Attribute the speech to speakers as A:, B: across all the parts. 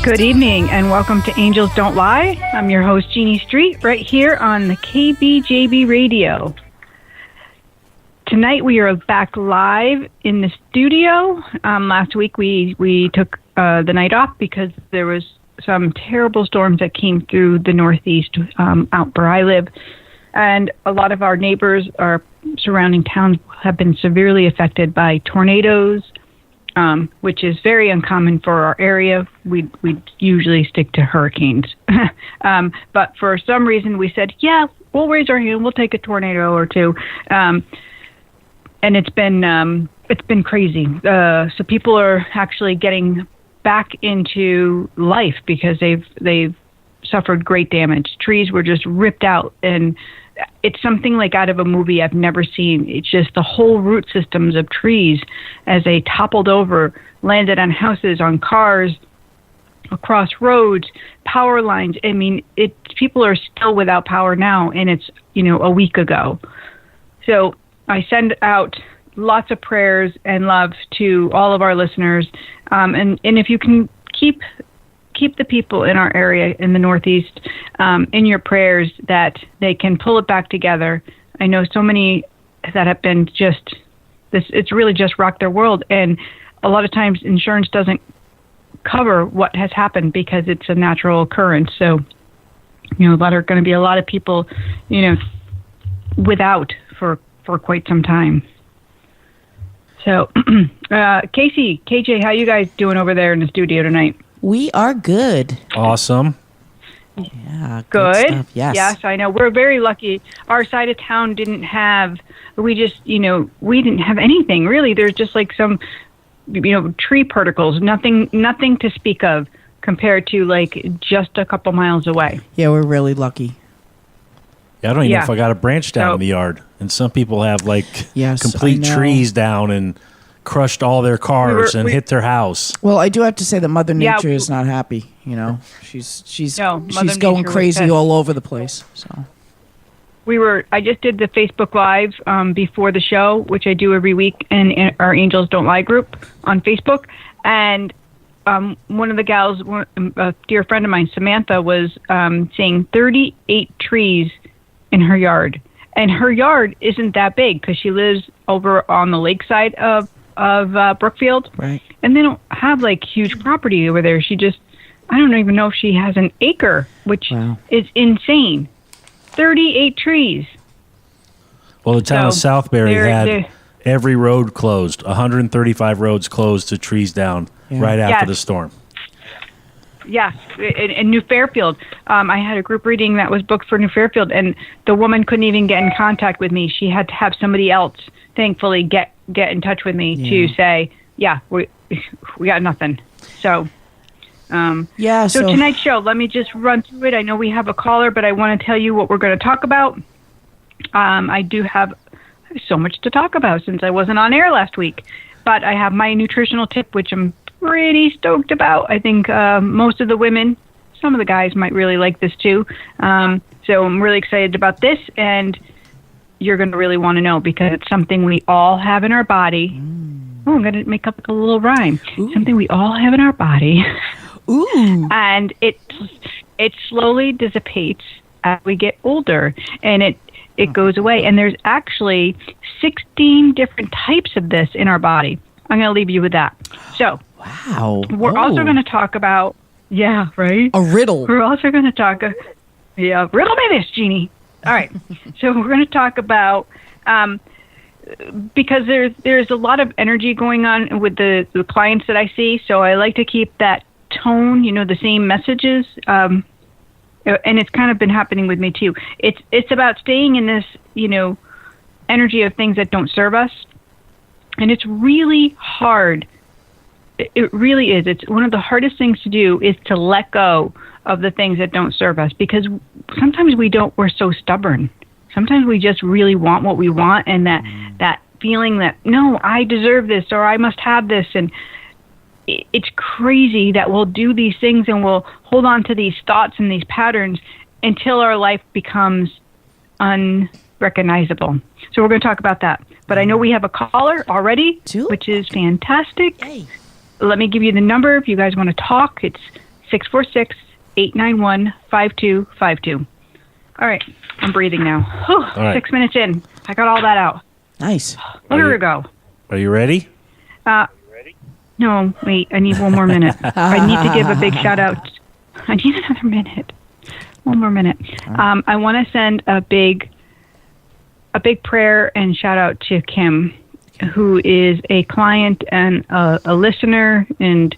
A: Good evening and welcome to Angels Don't Lie. I'm your host, Jeannie Street, right here on the KBJB radio. Tonight we are back live in the studio. Last week we took the night off because there was some terrible storms that came through the Northeast out where I live. And a lot of our neighbors, our surrounding towns, have been severely affected by tornadoes, which is very uncommon for our area. We usually stick to hurricanes. But for some reason we said, yeah, we'll raise our hand, we'll take a tornado or two. And it's been crazy. So people are actually getting back into life because they've suffered great damage. Trees were just ripped out, and it's something like out of a movie I've never seen. It's just the whole root systems of trees as they toppled over, landed on houses, on cars, across roads, power lines. I mean, people are still without power now, and it's, a week ago. So I send out lots of prayers and love to all of our listeners. And if you can keep the people in our area in the Northeast in your prayers, that they can pull it back together. I know so many that have been it's really just rocked their world. And a lot of times insurance doesn't cover what has happened because it's a natural occurrence. So, there are going to be a lot of people, without for quite some time. So, Casey, KJ, how you guys doing over there in the studio tonight?
B: We are good.
C: Awesome.
B: Yeah,
A: good
B: stuff.
A: Yes, I know. We're very lucky. Our side of town didn't have, we didn't have anything really. There's just like some, tree particles, nothing to speak of compared to like just a couple miles away.
B: Yeah, we're really lucky.
C: Yeah, I don't even know if I got a branch down in the yard. And some people have complete trees down and crushed all their cars and hit their house.
B: Well, I do have to say that Mother Nature is not happy. She's going crazy all over the place. So
A: I just did the Facebook Live before the show, which I do every week in our Angels Don't Lie group on Facebook. And one of the gals, a dear friend of mine, Samantha, was saying 38 trees in her yard. And her yard isn't that big because she lives over on the lakeside of Brookfield.
B: Right.
A: And they don't have huge property over there. I don't even know if she has an acre, which is insane. 38 trees.
C: Well, the town of Southbury had every road closed, 135 roads closed to trees down right after the storm.
A: Yes, in New Fairfield. I had a group reading that was booked for New Fairfield, and the woman couldn't even get in contact with me. She had to have somebody else, thankfully, get in touch with me to say, we got nothing. So, so tonight's show, let me just run through it. I know we have a caller, but I want to tell you what we're going to talk about. I do have so much to talk about since I wasn't on air last week, but I have my nutritional tip, which I'm pretty stoked about. I think most of the women, some of the guys might really like this too. So I'm really excited about this, and you're going to really want to know because it's something we all have in our body. Oh, I'm going to make up a little rhyme. Ooh. Something we all have in our body.
B: Ooh.
A: And it slowly dissipates as we get older, and it goes away. And there's actually 16 different types of this in our body. I'm going to leave you with that. So,
B: wow.
A: We're also going to talk about, right?
B: A riddle.
A: We're also going to talk, riddle me this, Jeannie. All right. So we're going to talk about, because there's a lot of energy going on with the clients that I see. So I like to keep that tone, the same messages. And it's kind of been happening with me too. It's about staying in this, energy of things that don't serve us. And it's really hard. It really is. It's one of the hardest things to do is to let go of the things that don't serve us, because sometimes we're so stubborn. Sometimes we just really want what we want, and that feeling that, no, I deserve this or I must have this. And it's crazy that we'll do these things and we'll hold on to these thoughts and these patterns until our life becomes unrecognizable. So we're going to talk about that. But I know we have a caller already, which is fantastic.
B: Yay.
A: Let me give you the number if you guys want to talk. It's 646-891-5252. All right, I'm breathing now. Whew, right. 6 minutes in. I got all that out.
B: Nice.
A: Where we go?
C: Are you ready?
A: No, wait. I need one more minute. I need to give a big shout out. I need another minute. One more minute. I want to send a big prayer and shout out to Kim, who is a client and a listener, and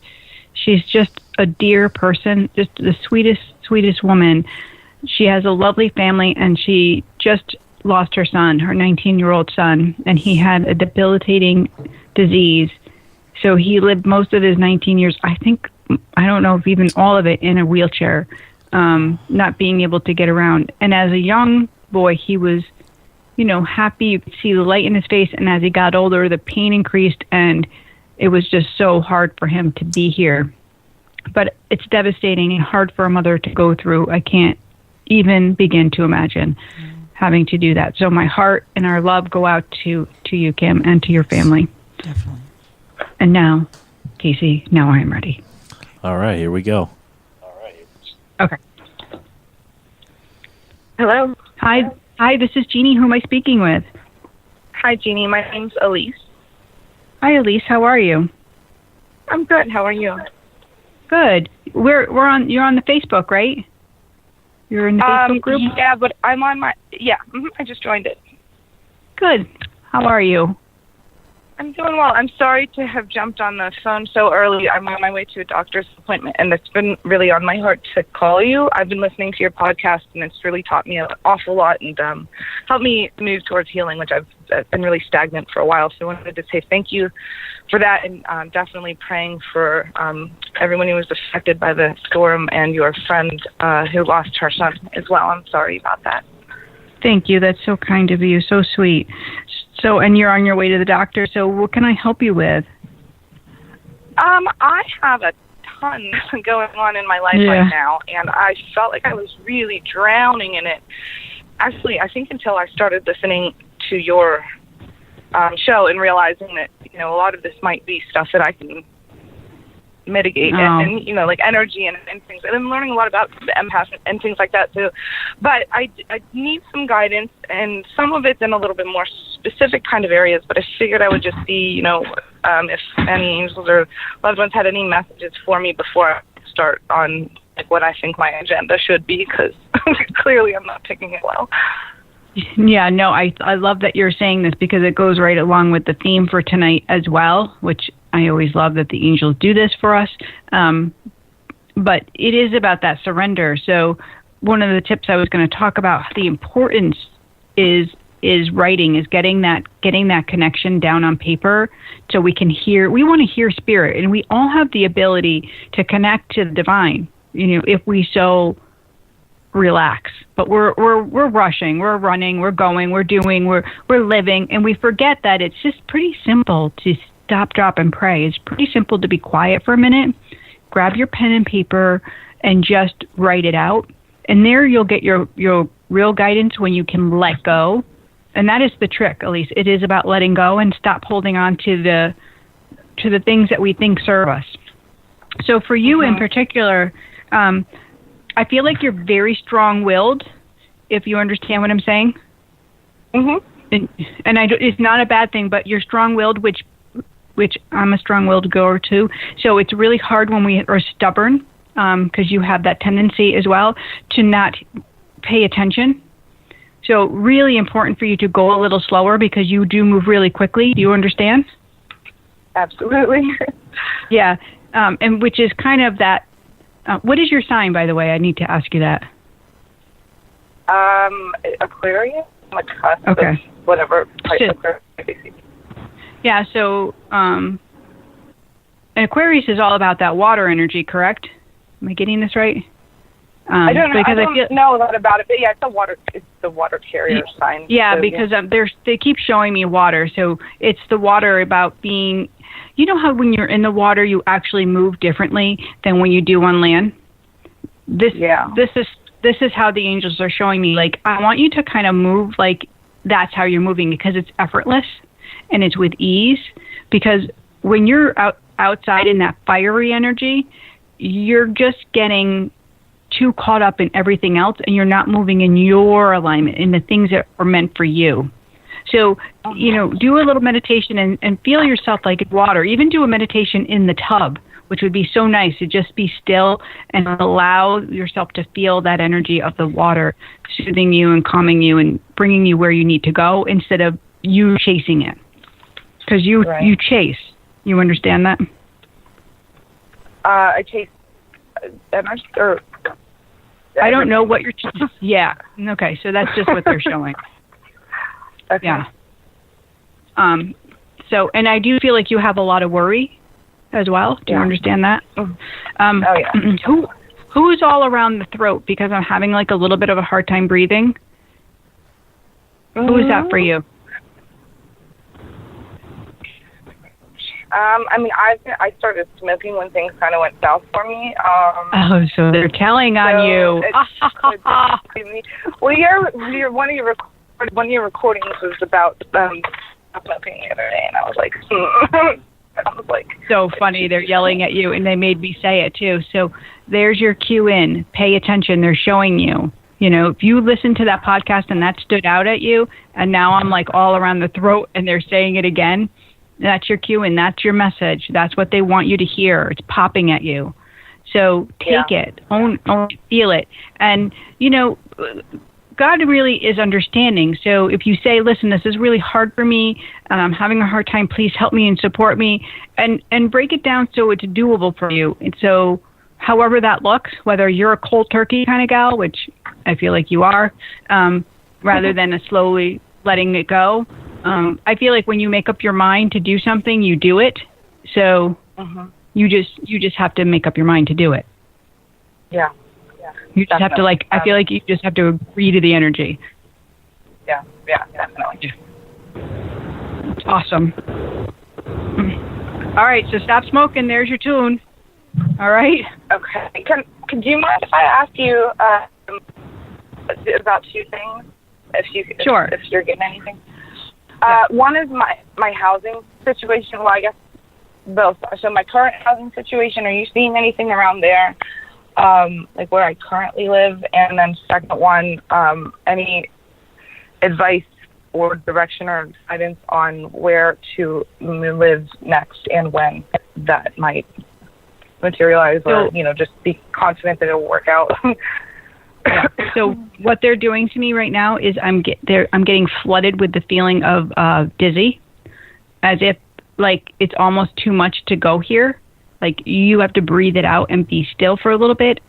A: she's just a dear person, just the sweetest woman. She has a lovely family, and she just lost her son, her 19-year-old son, and he had a debilitating disease. So he lived most of his 19 years, I don't know if even all of it, in a wheelchair, not being able to get around. And as a young boy, he was, happy. You could see the light in his face. And as he got older, the pain increased, and it was just so hard for him to be here. But it's devastating and hard for a mother to go through. I can't even begin to imagine having to do that. So my heart and our love go out to you, Kim, and to your family.
B: Definitely.
A: And now, Casey, now I am ready.
C: All right, here we go.
A: Okay.
D: Hello.
A: Hi, this is Jeanne. Who am I speaking with?
D: Hi, Jeanne. My name's Elise.
A: Hi, Elise. How are you?
D: I'm good. How are you?
A: Good. You're on the Facebook, right? You're in the Facebook group?
D: Yeah, but I'm on my... Yeah, I just joined it.
A: Good. How are you?
D: I'm doing well. I'm sorry to have jumped on the phone so early. I'm on my way to a doctor's appointment, and it's been really on my heart to call you. I've been listening to your podcast, and it's really taught me an awful lot and helped me move towards healing, which I've been really stagnant for a while. So I wanted to say thank you for that, and definitely praying for everyone who was affected by the storm and your friend who lost her son as well. I'm sorry about that.
A: Thank you. That's so kind of you. So sweet. So, and you're on your way to the doctor. So what can I help you with?
D: I have a ton going on in my life right now, and I felt like I was really drowning in it. Actually, I think until I started listening to your show and realizing that, a lot of this might be stuff that I can mitigate and like energy and things. And I'm learning a lot about the empath and things like that too. But I need some guidance, and some of it's in a little bit more specific kind of areas, but I figured I would just see, if any angels or loved ones had any messages for me before I start on what I think my agenda should be, because clearly I'm not picking it well.
A: Yeah, no, I love that you're saying this, because it goes right along with the theme for tonight as well, which I always love that the angels do this for us. But it is about that surrender. So one of the tips I was going to talk about, the importance is writing, is getting that connection down on paper, so we can hear. We want to hear spirit, and we all have the ability to connect to the divine, if we so relax. But we're rushing, we're running, we're going, we're doing, we're living, and we forget that it's just pretty simple to stop, drop, and pray. It's pretty simple to be quiet for a minute, grab your pen and paper, and just write it out. And there you'll get your real guidance when you can let go. And that is the trick, Elise. It is about letting go and stop holding on to the things that we think serve us. So for you in particular, I feel like you're very strong-willed, if you understand what I'm saying.
D: Mm-hmm.
A: And it's not a bad thing, but you're strong-willed, which I'm a strong-willed goer too. So it's really hard when we are stubborn, because you have that tendency as well to not pay attention. So really important for you to go a little slower, because you do move really quickly. Do you understand?
D: Absolutely.
A: Yeah, and which is kind of that. What is your sign, by the way? I need to ask you that.
D: Aquarius.
A: Okay.
D: Whatever.
A: Yeah. So, Aquarius is all about that water energy, correct? Am I getting this right?
D: I don't know. I don't know a lot about it, but yeah, it's the water carrier sign.
A: Yeah,
D: so,
A: because they keep showing me water, so it's the water about being. You know how when you're in the water, you actually move differently than when you do on land? This is how the angels are showing me. Like, I want you to kind of move like that's how you're moving, because it's effortless and it's with ease. Because when you're outside in that fiery energy, you're just getting too caught up in everything else, and you're not moving in your alignment, in the things that are meant for you. So, do a little meditation and feel yourself like water. Even do a meditation in the tub, which would be so nice to just be still and allow yourself to feel that energy of the water soothing you and calming you and bringing you where you need to go instead of you chasing it. Because you chase. You understand that?
D: I chase energy, or
A: I don't know what you're chasing. Yeah. Okay, so that's just what they're showing.
D: Okay.
A: Yeah. So, and I do feel like you have a lot of worry as well. Do you understand that?
D: Oh, yeah.
A: Who's all around the throat? Because I'm having like a little bit of a hard time breathing. Who is that for you?
D: I started smoking when things kind of went south for me.
A: So they're telling on you.
D: Well, one of your recordings was about smoking the other day, and I was like,
A: so funny. They're yelling at you, and they made me say it too. So there's your cue in. Pay attention. They're showing you. If you listen to that podcast and that stood out at you, and now I'm like all around the throat, and they're saying it again. That's your cue in. That's your message. That's what they want you to hear. It's popping at you. So take it. Own it. Feel it. And, God really is understanding. So if you say, listen, this is really hard for me, and I'm having a hard time, please help me and support me, and break it down so it's doable for you. And so however that looks, whether you're a cold turkey kind of gal, which I feel like you are, rather than a slowly letting it go, I feel like when you make up your mind to do something, you do it. So you just have to make up your mind to do it.
D: Yeah.
A: You just have to I feel like you just have to agree to the energy.
D: Yeah, definitely.
A: Awesome. All right, so stop smoking. There's your tune. All right.
D: Okay. Do you mind if I ask you about two things?
A: Sure.
D: If you're getting anything. One is my housing situation. Well, I guess both. So my current housing situation. Are you seeing anything around there? Like where I currently live, and then second one, any advice or direction or guidance on where to live next and when that might materialize, or just be confident that it'll work out.
A: Yeah. So what they're doing to me right now is I'm getting flooded with the feeling of dizzy, as if like it's almost too much to go here. Like you have to breathe it out and be still for a little bit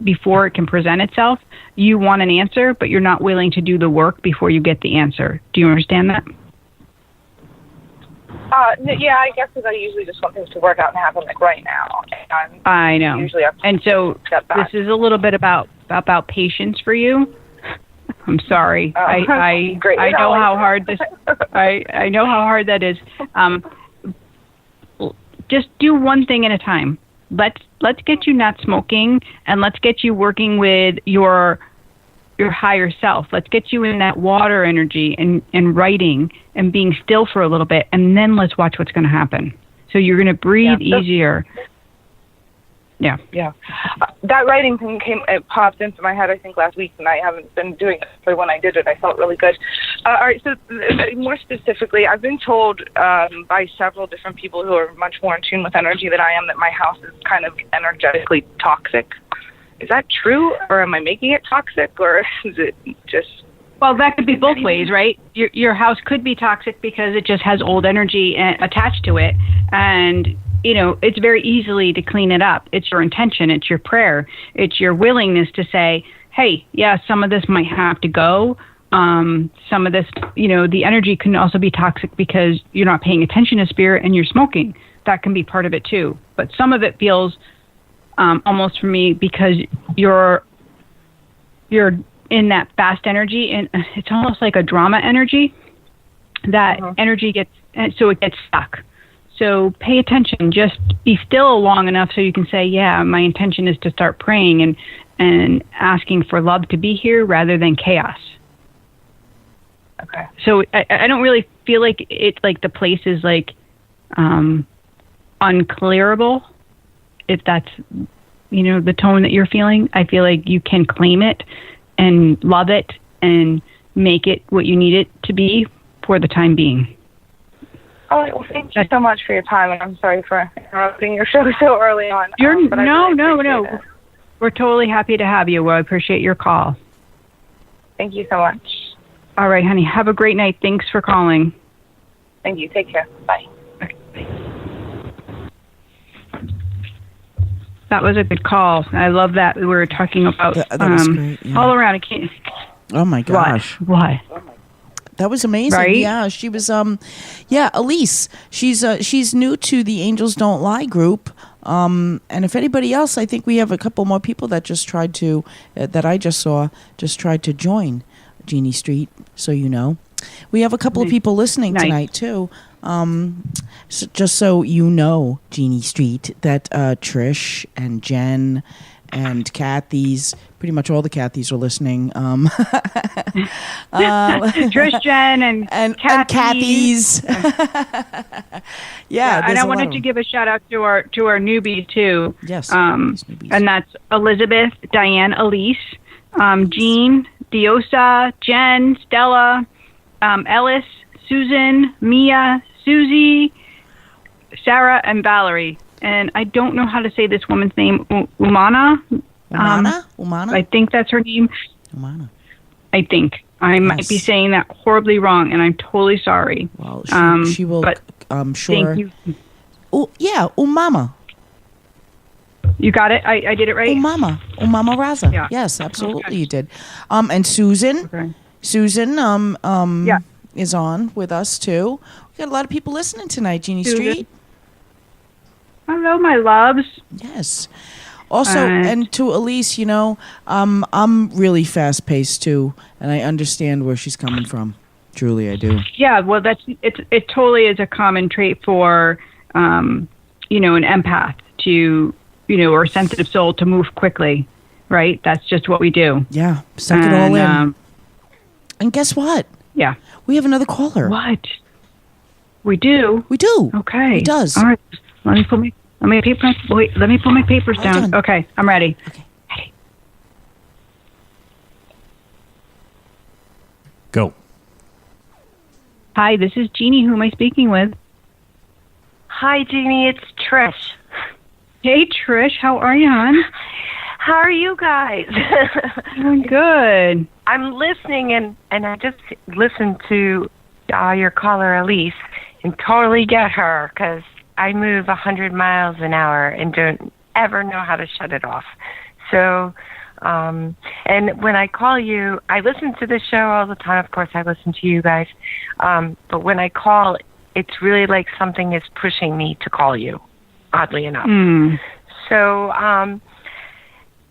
A: before it can present itself. You want an answer, but you're not willing to do the work before you get the answer. Do you understand that?
D: Yeah, I guess because I usually just want things to work out and happen like right now. And
A: I know.
D: Usually
A: and so this is a little bit about patience for you. I'm sorry. I know how hard this. I know how hard that is. Just do one thing at a time. Let's get you not smoking, and let's get you working with your higher self. Let's get you in that water energy and writing and being still for a little bit, and then let's watch what's going to happen. So you're going to breathe easier. Yeah.
D: Yeah. That writing thing it popped into my head, I think, last week, and I haven't been doing it. But when I did it, I felt really good. All right. So more specifically, I've been told by several different people who are much more in tune with energy than I am that my house is kind of energetically toxic. Is that true, or am I making it toxic, or is it just...
A: Well, that could be both ways, right? Your house could be toxic because it just has old energy attached to it, and it's very easily to clean it up. It's your intention, it's your prayer, it's your willingness to say, hey, yeah, some of this might have to go. Some of this, the energy can also be toxic because you're not paying attention to spirit and you're smoking. That can be part of it too. But some of it feels almost for me because you're in that fast energy, and it's almost like a drama energy. That energy gets stuck. So pay attention. Just be still long enough so you can say, yeah, my intention is to start praying and asking for love to be here rather than chaos.
D: Okay.
A: So I don't really feel like it's like the place is like unclearable. if that's, the tone that you're feeling, I feel like you can claim it and love it and make it what you need it to be for the time being.
D: All right. Well, thank you so much for your time, and I'm sorry for interrupting your show so early on.
A: No. We're totally happy to have you. Well, I appreciate your call.
D: Thank you so much.
A: All right, honey. Have a great night. Thanks for calling.
D: Thank you. Take care. Bye.
A: Okay, bye. That was a good call. I love that we were talking about
B: that was great, yeah.
A: all around. I can't.
B: Oh my gosh!
A: What?
B: That was amazing.
A: Right?
B: Yeah, she was. Elise. She's new to the Angels Don't Lie group. And if anybody else, I think we have a couple more people that just tried to, that I just saw, tried to join Jeannie Street. So we have a couple of people listening tonight too. So just so you know, Jeannie Street, that Trish and Jen and Kathy's, pretty much all the Kathys are listening.
A: Trish, Jen, and
B: Kathy's. Yeah,
A: and I wanted to give a shout out to our newbies too.
B: Yes,
A: newbies. And that's Elizabeth, Diane, Elise, Jeanne, Diosa, Jen, Stella, Ellis, Susan, Mia, Susie, Sarah, and Valerie. And I don't know how to say this woman's name, Umana.
B: Umana?
A: I think that's her name.
B: Umana.
A: I think. I might be saying that horribly wrong, and I'm totally sorry.
B: Well, she will,
A: but
B: sure.
A: Thank you.
B: Oh, yeah, Umama.
A: You got it? I did it right?
B: Umama Raza.
A: Yeah.
B: Yes, absolutely you did. And Susan.
A: Okay.
B: Susan is on with us, too. We got a lot of people listening tonight, Jeannie Street.
A: Hello, my loves.
B: Yes. Also, and to Elise, I'm really fast-paced too, and I understand where she's coming from. Truly, I do.
A: Yeah, well, it totally is a common trait for, an empath to, or a sensitive soul to move quickly, right? That's just what we do.
B: Yeah, suck it all in. And guess what?
A: Yeah.
B: We have another caller.
A: What? We do?
B: We do.
A: Okay.
B: It does.
A: All right. Let me put my papers down. Okay, I'm ready.
B: Okay.
A: Ready.
C: Go.
A: Hi, this is Jeannie. Who am I speaking with?
E: Hi, Jeannie. It's Trish.
A: Hey, Trish. How are you, hon?
E: How are you guys?
A: Doing good.
E: I'm listening, and I just listened to your Callers-Elise and totally get her, because I move 100 miles an hour and don't ever know how to shut it off. So, and when I call you, I listen to the show all the time. Of course, I listen to you guys. But when I call, it's really like something is pushing me to call you, oddly enough.
A: Mm.
E: So,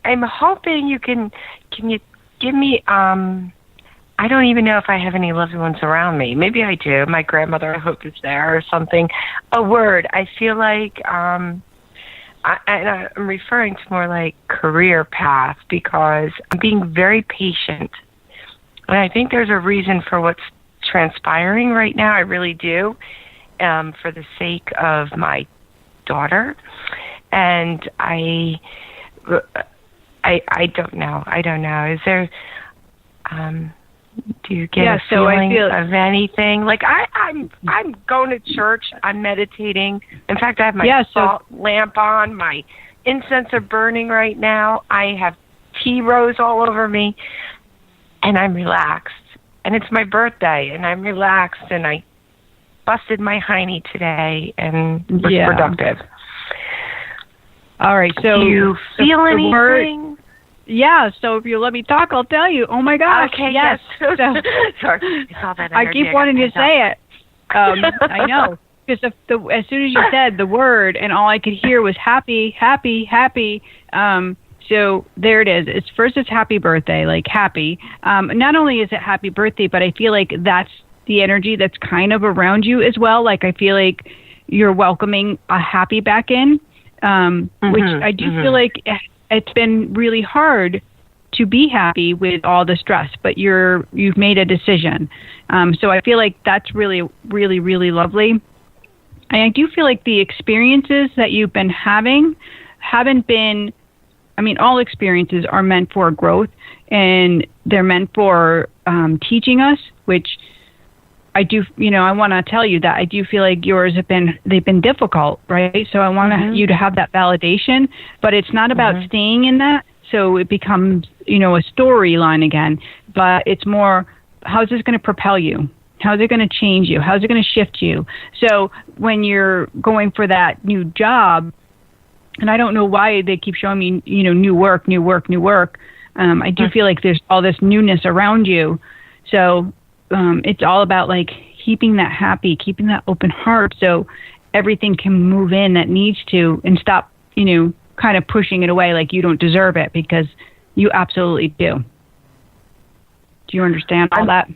E: I'm hoping you you give me, I don't even know if I have any loved ones around me. Maybe I do. My grandmother, I hope, is there or something. A word. I feel like, I'm referring to more like career path, because I'm being very patient. And I think there's a reason for what's transpiring right now. I really do, for the sake of my daughter. And I don't know. I don't know. Is there... do you get a feeling of anything? Like I'm going to church. I'm meditating. In fact, I have my salt lamp on. My incense are burning right now. I have tea rose all over me, and I'm relaxed. And it's my birthday, and I'm relaxed. And I busted my hiney today, and was productive.
A: All right. So
E: do you feel anything?
A: Yeah, so if you let me talk, I'll tell you. Oh, my gosh.
E: Okay,
A: yes.
E: So, sorry.
A: I keep wanting to say it. I know. Because as soon as you said the word, and all I could hear was happy, happy, happy. So there it is. It's happy birthday, like happy. Not only is it happy birthday, but I feel like that's the energy that's kind of around you as well. Like I feel like you're welcoming a happy back in, which I do feel like... It's been really hard to be happy with all the stress, but you've made a decision. So I feel like that's really, really, really lovely. And I do feel like the experiences that you've been having haven't been, I mean, all experiences are meant for growth, and they're meant for teaching us, which I do, I want to tell you that I do feel like yours they've been difficult, right? So I want you to have that validation, but it's not about staying in that. So it becomes, a storyline again, but it's more, how's this going to propel you? How's it going to change you? How's it going to shift you? So when you're going for that new job, and I don't know why they keep showing me, new work. I do feel like there's all this newness around you. So it's all about like keeping that happy, keeping that open heart, so everything can move in that needs to, and stop, kind of pushing it away like you don't deserve it, because you absolutely do. Do you understand all that?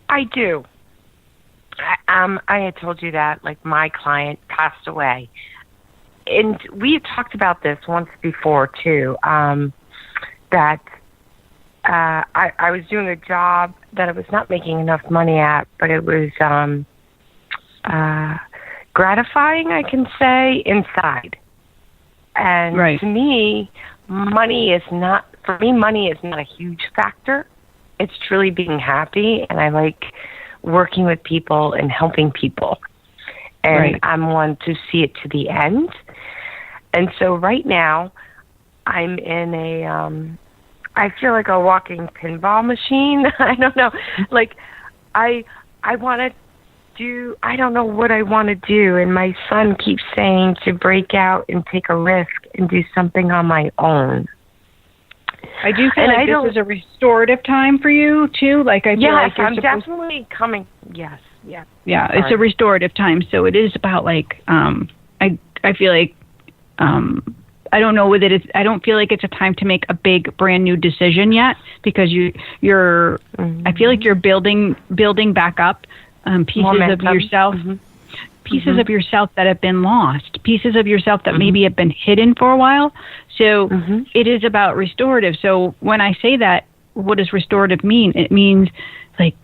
E: I do. I had told you that, like, my client passed away. And we had talked about this once before, too, that I was doing a job that I was not making enough money at, but it was gratifying, I can say, inside. And to me, money is not a huge factor. It's truly being happy, and I like working with people and helping people. And I'm one to see it to the end. And so right now, I'm in I feel like a walking pinball machine. I don't know. Like, I want to do, I don't know what I want to do. And my son keeps saying to break out and take a risk and do something on my own.
A: I do feel like this is a restorative time for you, too. Like, I feel like
E: I'm definitely coming. Yes.
A: Yeah, it's a restorative time. So it is about, like, I feel like, I don't know whether I don't feel like it's a time to make a big, brand new decision yet, because you're. I feel like you're building back up pieces of yourself, pieces of yourself that have been lost, pieces of yourself that maybe have been hidden for a while. So it is about restorative. So when I say that, what does restorative mean? It means, like,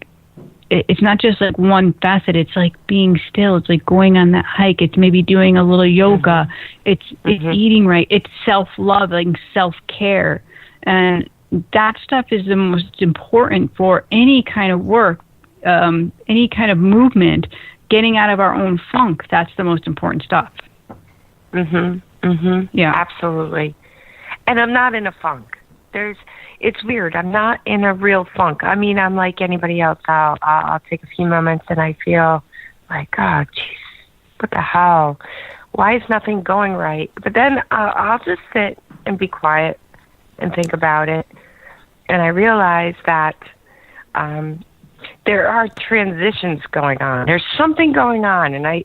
A: it's not just like one facet. It's like being still. It's like going on that hike. It's maybe doing a little yoga. It's eating right. It's self-love, like self-care. And that stuff is the most important for any kind of work, any kind of movement, getting out of our own funk. That's the most important stuff.
E: Yeah, absolutely. And I'm not in a funk. It's weird. I'm not in a real funk. I mean, I'm like anybody else. I'll take a few moments and I feel like, oh, jeez, what the hell? Why is nothing going right? But then I'll just sit and be quiet and think about it. And I realize that there are transitions going on. There's something going on. And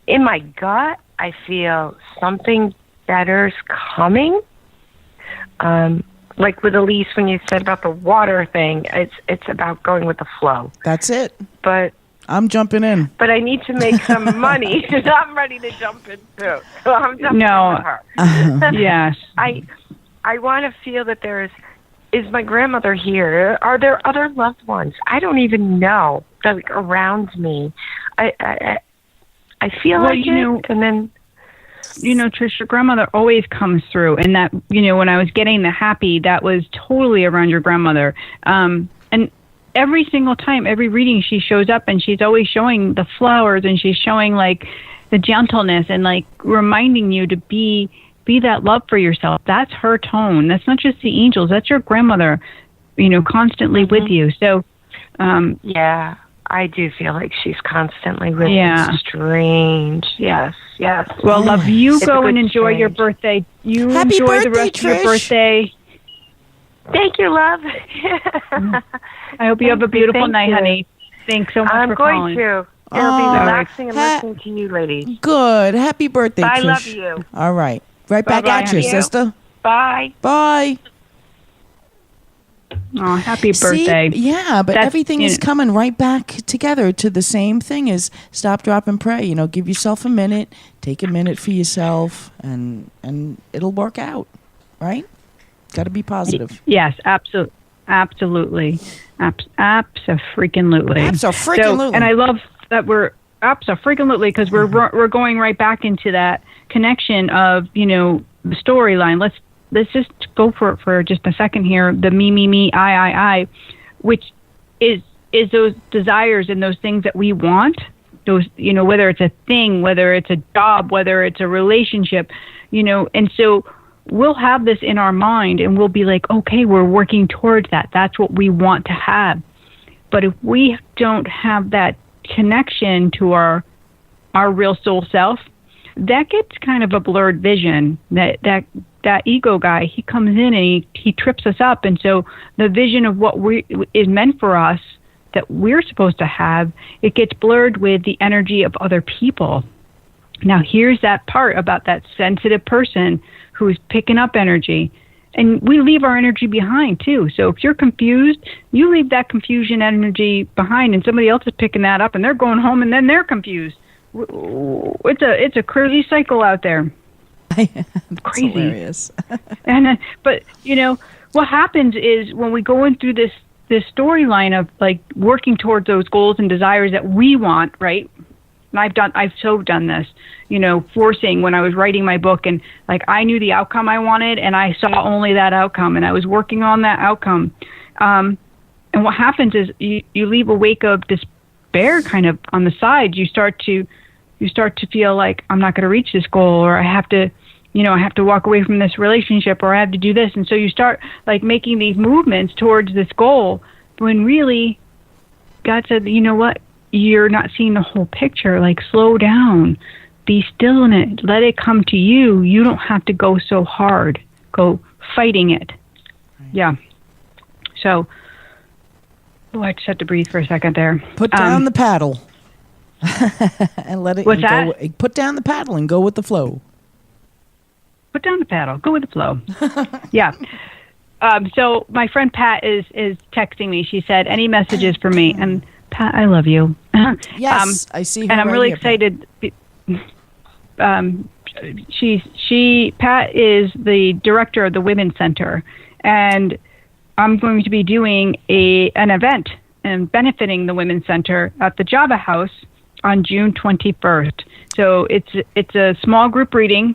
E: in my gut, I feel something better's coming. Like with Elise, when you said about the water thing, it's about going with the flow.
B: That's it.
E: But
B: I'm jumping in.
E: But I need to make some money, and I'm ready to jump in too. So I'm jumping in with her.
A: Yes.
E: I want to feel that is my grandmother here? Are there other loved ones? I don't even know, like, around me. I feel like it, and then.
A: Trish, your grandmother always comes through, and that, when I was getting the happy, that was totally around your grandmother. And every single time, every reading, she shows up, and she's always showing the flowers, and she's showing, like, the gentleness, and, like, reminding you to be that love for yourself. That's her tone. That's not just the angels. That's your grandmother, constantly with you. So,
E: yeah. I do feel like she's constantly with me. Strange. Yes.
A: Well, love, you go and enjoy your birthday. You
B: Happy
A: enjoy
B: birthday,
A: the rest
B: Trish.
A: of your birthday.
E: Thank you, love.
A: I hope you have a beautiful night, honey. Thanks so much for calling.
E: I'm going to. It'll be relaxing and listening to you, ladies.
B: Good. Happy birthday, Trish.
E: I love you.
B: All right. Right back at you, sister.
E: Bye.
B: Bye.
A: Oh, happy birthday.
B: See? Yeah, but everything is coming right back together to the same thing as stop, drop, and pray. Give yourself a minute, take a minute for yourself, and it'll work out, right? Got to be positive.
A: Yes, absolutely. Absolutely. Abso-freaking-lutely.
B: Abso-freaking-lutely.
A: And I love that we're abso-freaking-lutely, because we're going right back into that connection of, the storyline. Let's just go for just a second here. The me, I, which is those desires and those things that we want. Those, whether it's a thing, whether it's a job, whether it's a relationship, and so we'll have this in our mind and we'll be like, okay, we're working towards that. That's what we want to have. But if we don't have that connection to our real soul self, that gets kind of a blurred vision. That ego guy, he comes in and he trips us up. And so the vision of what is meant for us that we're supposed to have, it gets blurred with the energy of other people. Now, here's that part about that sensitive person who's picking up energy. And we leave our energy behind, too. So if you're confused, you leave that confusion energy behind, and somebody else is picking that up, and they're going home, and then they're confused. It's a crazy cycle out there. Crazy.
B: Hilarious.
A: But, what happens is when we go in through this storyline of, like, working towards those goals and desires that we want, right? And I've so done this, forcing when I was writing my book, and like I knew the outcome I wanted and I saw only that outcome and I was working on that outcome. And what happens is you leave a wake of despair kind of on the side. You start to feel like I'm not going to reach this goal, or I have to walk away from this relationship, or I have to do this. And so you start like making these movements towards this goal when really God said, you know what? You're not seeing the whole picture. Like, slow down, be still in it, let it come to you. You don't have to go so hard, go fighting it. Right. Yeah. So, I just had to breathe for a second there.
B: Put down the paddle and let it.
A: What's that?
B: Put down the paddle and go with the flow.
A: Put down the paddle, go with the flow. Yeah. So my friend Pat is texting me. She said, "Any messages for me?" And Pat, I love you.
B: Yes, I see her.
A: And I'm
B: right
A: really
B: here,
A: excited. Pat is the director of the Women's Center, and I'm going to be doing an event and benefiting the Women's Center at the Java House on June 21st. So it's a small group reading,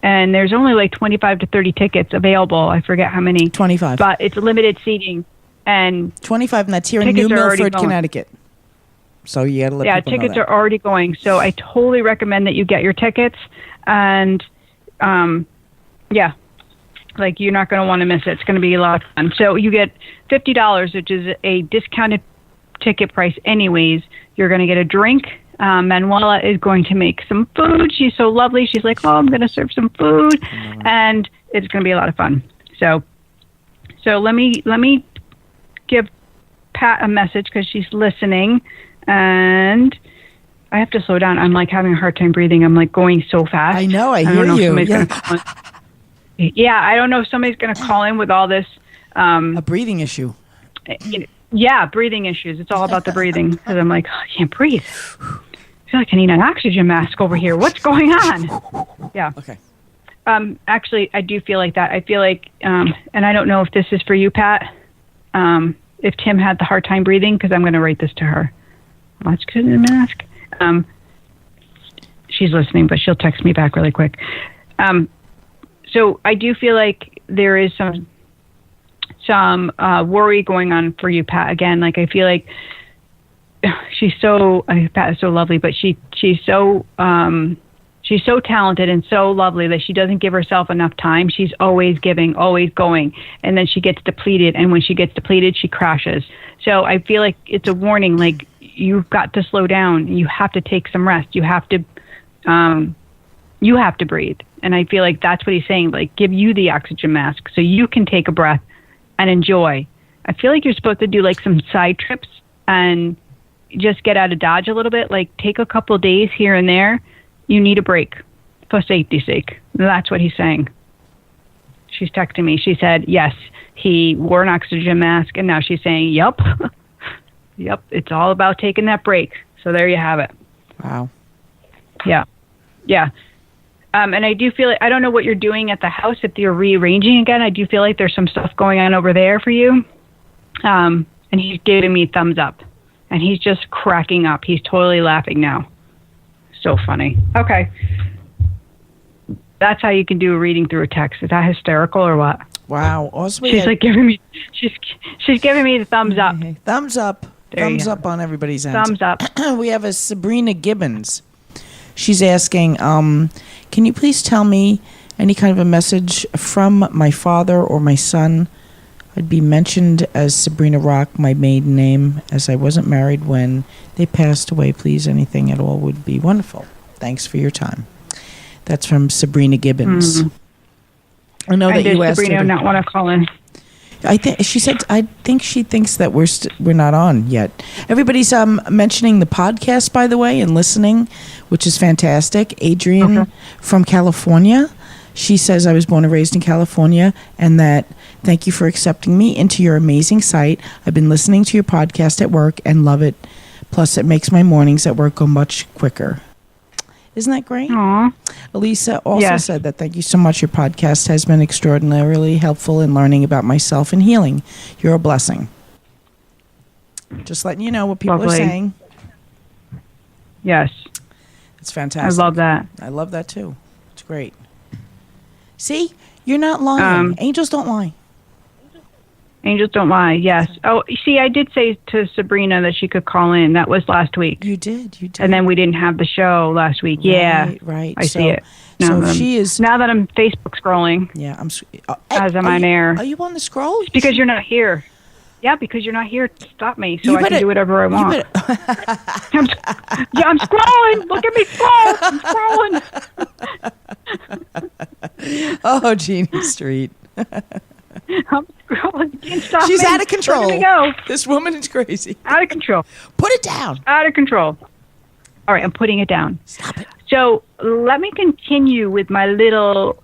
A: and there's only like 25 to 30 tickets available. I forget how many.
B: 25.
A: But it's limited seating. And
B: 25, and that's here in New Milford, Connecticut. So you got to let people know that. Yeah,
A: tickets are already going. So I totally recommend that you get your tickets. And, like you're not going to want to miss it. It's going to be a lot of fun. So you get $50, which is a discounted ticket price anyways. You're going to get a drink. Manuela is going to make some food. She's so lovely. She's like, oh, I'm going to serve some food. And it's going to be a lot of fun. So let me give Pat a message because she's listening, and I have to slow down. I'm like having a hard time breathing. I'm like going so fast.
B: I know. I hear you.
A: Yeah. I don't know if somebody's going to call in with all this.
B: A breathing issue.
A: Breathing issues. It's all about the breathing because I'm like, oh, I can't breathe. I feel like I need an oxygen mask over here. What's going on? Yeah.
B: Okay.
A: Actually, I do feel like that. I feel like, and I don't know if this is for you, Pat. If Tim had the hard time breathing, because I'm going to write this to her. Let's get in a mask. She's listening, but she'll text me back really quick. So I do feel like there is some worry going on for you, Pat. Again, like I feel like Pat is so lovely, but she's so talented and so lovely that she doesn't give herself enough time. She's always giving, always going, and then she gets depleted. And when she gets depleted, she crashes. So I feel like it's a warning. Like you've got to slow down. You have to take some rest. You have to breathe. And I feel like that's what he's saying. Like give you the oxygen mask so you can take a breath and enjoy. I feel like you're supposed to do like some side trips and just get out of Dodge a little bit. Like take a couple of days here and there. You need a break for safety's sake. That's what he's saying. She's texting me. She said, yes, he wore an oxygen mask. And now she's saying, yep. Yep. It's all about taking that break. So there you have it.
B: Wow.
A: Yeah. Yeah. And I do feel like, I don't know what you're doing at the house. If you're rearranging again, I do feel like there's some stuff going on over there for you. And he's giving me thumbs up. And he's just cracking up. He's totally laughing now. So funny. Okay. That's how you can do a reading through a text. Is that hysterical or what?
B: Wow. Also,
A: she's giving me the thumbs up.
B: Thumbs up. Thumbs up on everybody's end.
A: Thumbs up.
B: We have a Sabrina Gibbons. She's asking, can you please tell me any kind of a message from my father or my son? I'd be mentioned as Sabrina Rock, my maiden name, as I wasn't married when they passed away. Please, anything at all would be wonderful. Thanks for your time. That's from Sabrina Gibbons. I know that you asked
A: Sabrina
B: her
A: not want to call in.
B: I think she thinks that we're not on yet. Everybody's mentioning the podcast, by the way, and listening, which is fantastic. Adrian from California, she says, I was born and raised in California, and that thank you for accepting me into your amazing site. I've been listening to your podcast at work and love it. Plus, it makes my mornings at work go much quicker. Isn't that great?
A: Aww.
B: Elisa also said that thank you so much. Your podcast has been extraordinarily helpful in learning about myself and healing. You're a blessing. Just letting you know what people are saying.
A: Yes.
B: It's fantastic.
A: I love that.
B: I love that too. It's great. See? You're not lying. Angels don't lie.
A: Angels don't lie, yes. Oh, see, I did say to Sabrina that she could call in. That was last week.
B: You did.
A: And then we didn't have the show last week.
B: Right.
A: I see it.
B: Now that
A: I'm Facebook scrolling.
B: Yeah,
A: as I'm on air.
B: Are you on the scroll?
A: It's because you're not here. Yeah, because you're not here to stop me, so I can do whatever I want. I'm scrolling. Look at me scroll. I'm scrolling.
B: Oh, Jeanne Street.
A: I'm scrolling. Can't stop
B: She's
A: me.
B: out of control.
A: Where did we go?
B: This woman is crazy.
A: Out of control.
B: Put it down.
A: Out of control. All right, I'm putting it down.
B: Stop it.
A: So let me continue with my little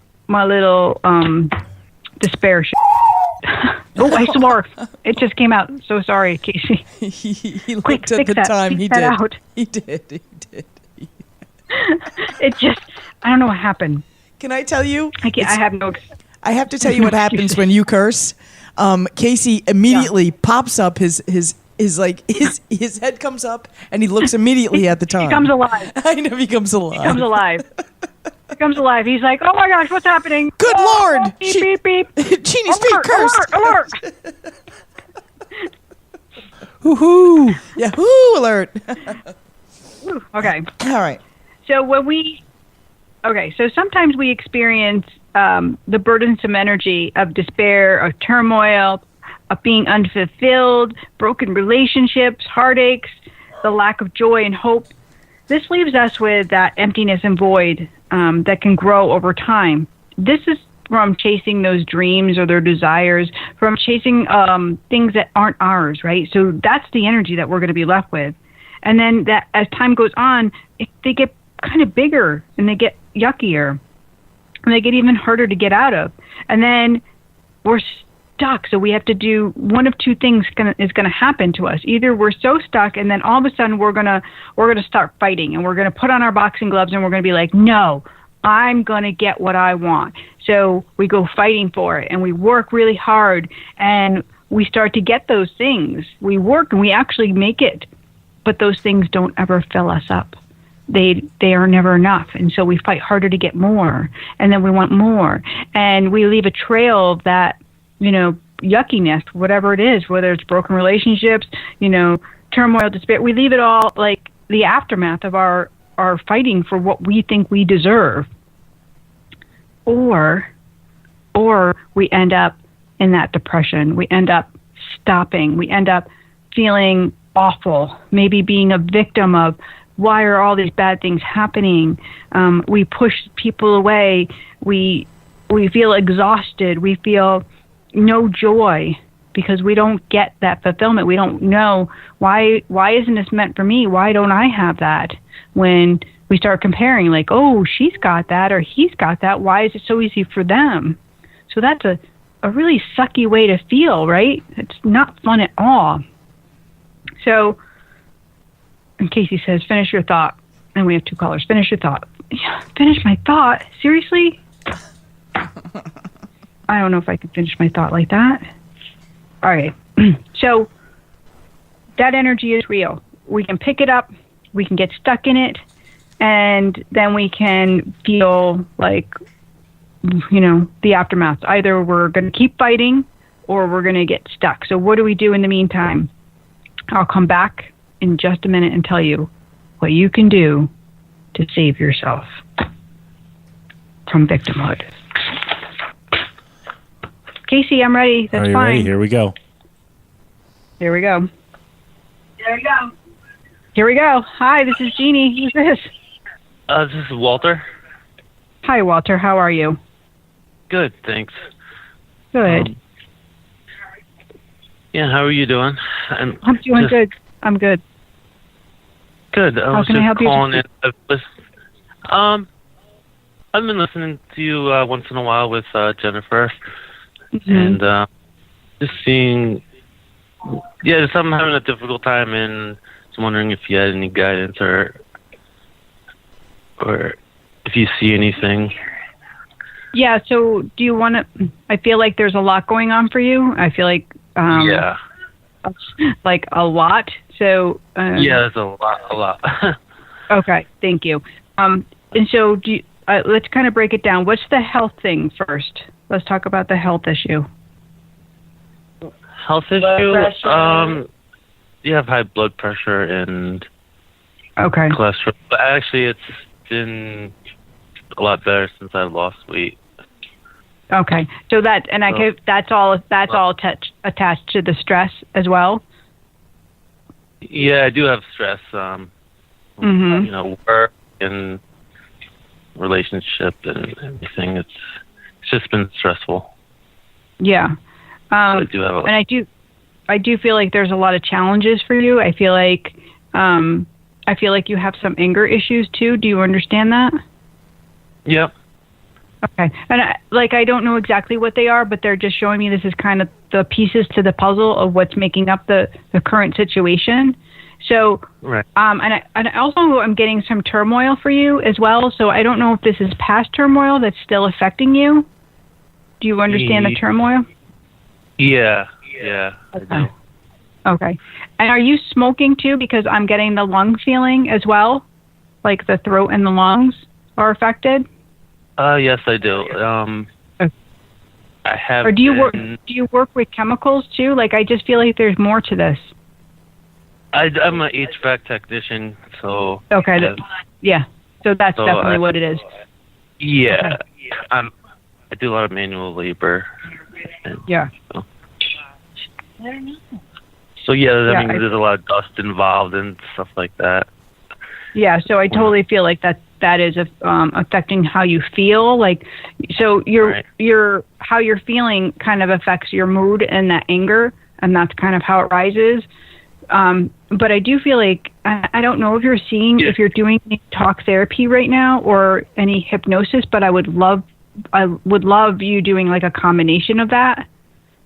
A: despair. Oh, I swore. It just came out. So sorry, Casey.
B: He looked at the time. He did.
A: Out.
B: He did.
A: It just, I don't know what happened.
B: Can I tell you?
A: I
B: have to tell you what happens when you curse. Casey immediately pops up his head comes up and he looks immediately at the time.
A: He comes alive.
B: I know he comes alive.
A: He comes alive. He's like, oh my gosh, what's happening?
B: Good Lord.
A: Beep, beep, beep.
B: Jeanne Street cursed.
A: Alert.
B: Hoo-hoo. Yeah, hoo alert.
A: Okay.
B: All right.
A: So sometimes we experience the burdensome energy of despair, of turmoil, of being unfulfilled, broken relationships, heartaches, the lack of joy and hope. This leaves us with that emptiness and void that can grow over time. This is from chasing those dreams or their desires, from chasing things that aren't ours, right? So that's the energy that we're going to be left with. And then that as time goes on, they get kind of bigger and they get yuckier and they get even harder to get out of. And then we're stuck. So we have to do one of two things is going to happen to us. Either we're so stuck and then all of a sudden we're going to start fighting and we're going to put on our boxing gloves and we're going to be like, no, I'm going to get what I want. So we go fighting for it and we work really hard and we start to get those things. We work and we actually make it, but those things don't ever fill us up. They are never enough. And so we fight harder to get more and then we want more. And we leave a trail of that, yuckiness, whatever it is, whether it's broken relationships, turmoil, despair. We leave it all like the aftermath of our fighting for what we think we deserve. Or we end up in that depression. We end up stopping. We end up feeling awful, maybe being a victim of why are all these bad things happening. We push people away. We feel exhausted. We feel no joy because we don't get that fulfillment. We don't know why isn't this meant for me? Why don't I have that? When we start comparing, like, oh, she's got that or he's got that. Why is it so easy for them? So that's a really sucky way to feel, right? It's not fun at all. So, and Casey says, finish your thought. And we have two callers. Finish your thought. Finish my thought? Seriously? I don't know if I can finish my thought like that. All right. So that energy is real. We can pick it up. We can get stuck in it. And then we can feel like the aftermath. Either we're going to keep fighting or we're going to get stuck. So what do we do in the meantime? I'll come back in just a minute and tell you what you can do to save yourself from victimhood. Casey, I'm ready. That's fine.
C: Ready? Here we go.
A: Here we go. Hi, this is Jeanne. Who's this?
F: This is Walter.
A: Hi, Walter. How are you?
F: Good, thanks.
A: Good.
F: Yeah, how are you doing?
A: I'm doing good. I'm good.
F: Good.
A: How can I help you?
F: I've been listening to you once in a while with Jennifer, and just seeing. Yeah, I'm having a difficult time, and just wondering if you had any guidance or if you see anything.
A: Yeah. So, do you want to? I feel like there's a lot going on for you. I feel like.
F: Yeah.
A: Like a lot. So.
F: Yeah, there's a lot.
A: Okay. Thank you. And so, let's kind of break it down. What's the health thing first? Let's talk about the health issue.
F: Health issue? You have high blood pressure and cholesterol. But actually, it's been a lot better since I lost weight.
A: Okay, so that's all attached to the stress as well.
F: Yeah, I do have stress. Work and relationship and everything. It's just been stressful.
A: Yeah. I do feel like there's a lot of challenges for you. I feel like you have some anger issues too. Do you understand that?
F: Yep.
A: Okay. And I don't know exactly what they are, but they're just showing me this is kind of the pieces to the puzzle of what's making up the current situation. So,
F: right.
A: And also I'm getting some turmoil for you as well. So I don't know if this is past turmoil that's still affecting you. Do you understand the turmoil?
F: Yeah, I do.
A: Okay. And are you smoking too? Because I'm getting the lung feeling as well, like the throat and the lungs are affected.
F: Yes, I do. I have.
A: Or do you work with chemicals too? Like, I just feel like there's more to this.
F: I'm an HVAC technician, so.
A: Okay. So that's definitely what it is.
F: Yeah. Okay. I do a lot of manual labor.
A: Yeah.
F: So I mean, there's a lot of dust involved and stuff like that.
A: Yeah, so I totally feel like that is affecting how you feel. Like, so your how you're feeling kind of affects your mood and that anger, and that's kind of how it rises. But I do feel like I don't know if you're doing any talk therapy right now or any hypnosis, but I would love you doing like a combination of that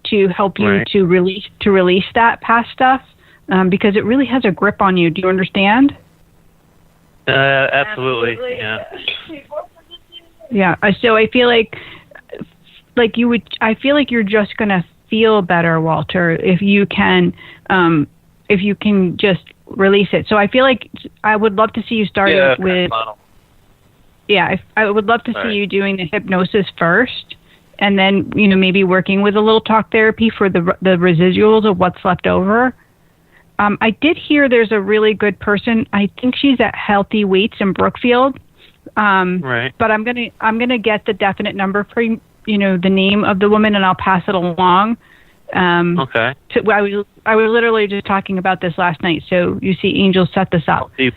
A: to help you to release that past stuff, because it really has a grip on you. Do you understand?
F: Absolutely. Yeah.
A: Yeah. So I feel like you would. I feel like you're just gonna feel better, Walter, if you can just release it. So I feel like I would love to see you start with. Yeah, I would love to see you doing the hypnosis first, and then maybe working with a little talk therapy for the residuals of what's left over. I did hear there's a really good person. I think she's at Healthy Weights in Brookfield.
F: Right.
A: But I'm gonna get the definite number for the name of the woman, and I'll pass it along.
F: Okay.
A: I was literally just talking about this last night. So you see, angels set this up. This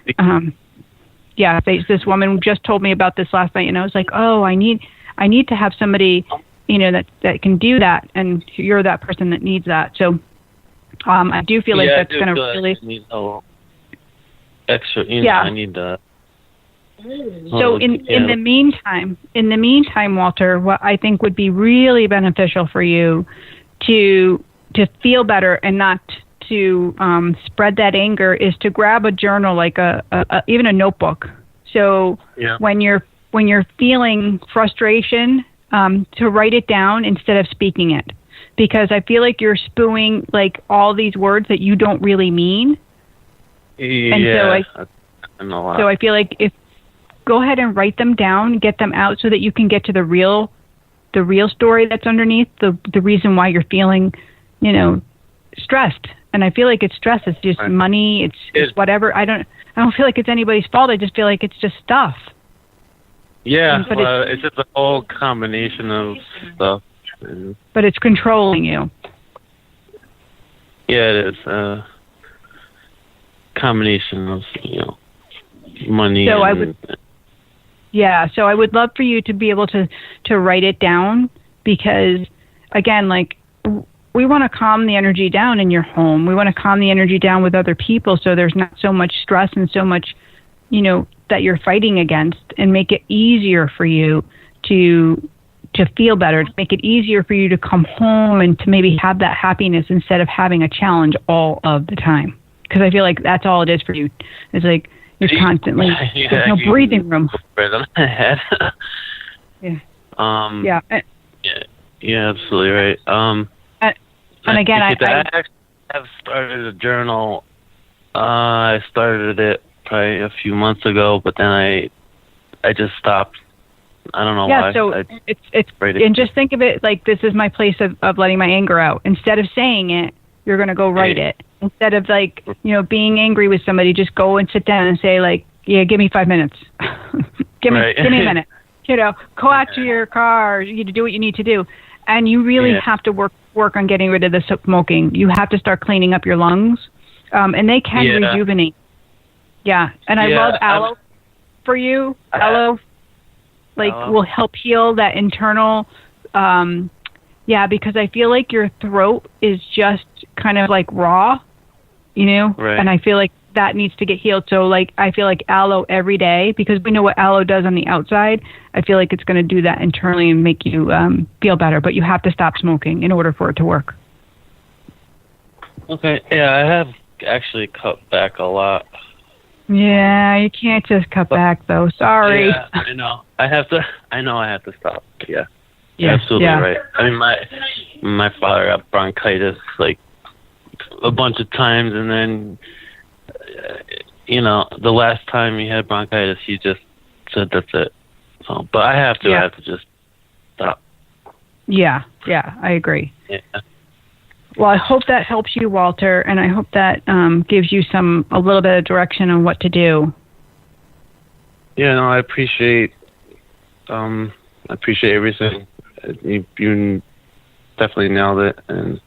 A: woman just told me about this last night, and I was like, oh, I need to have somebody, that can do that, and you're that person that needs that. So. I do feel like that's going to really. I need
F: extra. I need that.
A: So in the meantime, Walter, what I think would be really beneficial for you to feel better and not to spread that anger is to grab a journal, like even a notebook. So when you're feeling frustration, to write it down instead of speaking it. Because I feel like you're spewing like all these words that you don't really mean.
F: Yeah.
A: So I feel like go ahead and write them down, get them out so that you can get to the real the real story that's underneath, the reason why you're feeling, stressed. And I feel like it's stress. It's just money. It's whatever. I don't feel like it's anybody's fault. I just feel like it's just stuff.
F: Yeah, it's just a whole combination of stuff.
A: But it's controlling you.
F: Yeah, it is a combination of money.
A: So I would love for you to be able to write it down, because again, like, we want to calm the energy down in your home. We want to calm the energy down with other people, so there's not so much stress and so much, that you're fighting against, and make it easier for you to feel better, to make it easier for you to come home and to maybe have that happiness instead of having a challenge all of the time. Because I feel like that's all it is for you. It's like you're constantly, there's no breathing room.
F: Right on my head.
A: Yeah,
F: absolutely right.
A: And again, I
F: have started a journal. I started it probably a few months ago, but then I just stopped. I don't know why.
A: Yeah, so it's and just think of it like, this is my place of letting my anger out. Instead of saying it, you're going to go write it. Instead of like, being angry with somebody, just go and sit down and say like, yeah, give me 5 minutes. give me a minute. Go out to your car, you do what you need to do. And you really have to work on getting rid of the smoking. You have to start cleaning up your lungs. And they can rejuvenate. Yeah. And I love aloe for you. Aloe will help heal that internal, because I feel like your throat is just kind of like raw, and I feel like that needs to get healed. So like, I feel like aloe every day, because we know what aloe does on the outside. I feel like it's going to do that internally and make you feel better, but you have to stop smoking in order for it to work.
F: Okay. Yeah, I have actually cut back a lot.
A: Yeah, you can't just cut back though. Sorry.
F: Yeah, I know. I have to stop. Yeah. You're absolutely right. I mean, my father got bronchitis like a bunch of times, and then the last time he had bronchitis, he just said that's it. So, but I have to just stop.
A: Yeah, I agree.
F: Yeah.
A: Well, I hope that helps you, Walter, and I hope that gives you a little bit of direction on what to do.
F: Yeah, no, I appreciate everything. You definitely nailed it and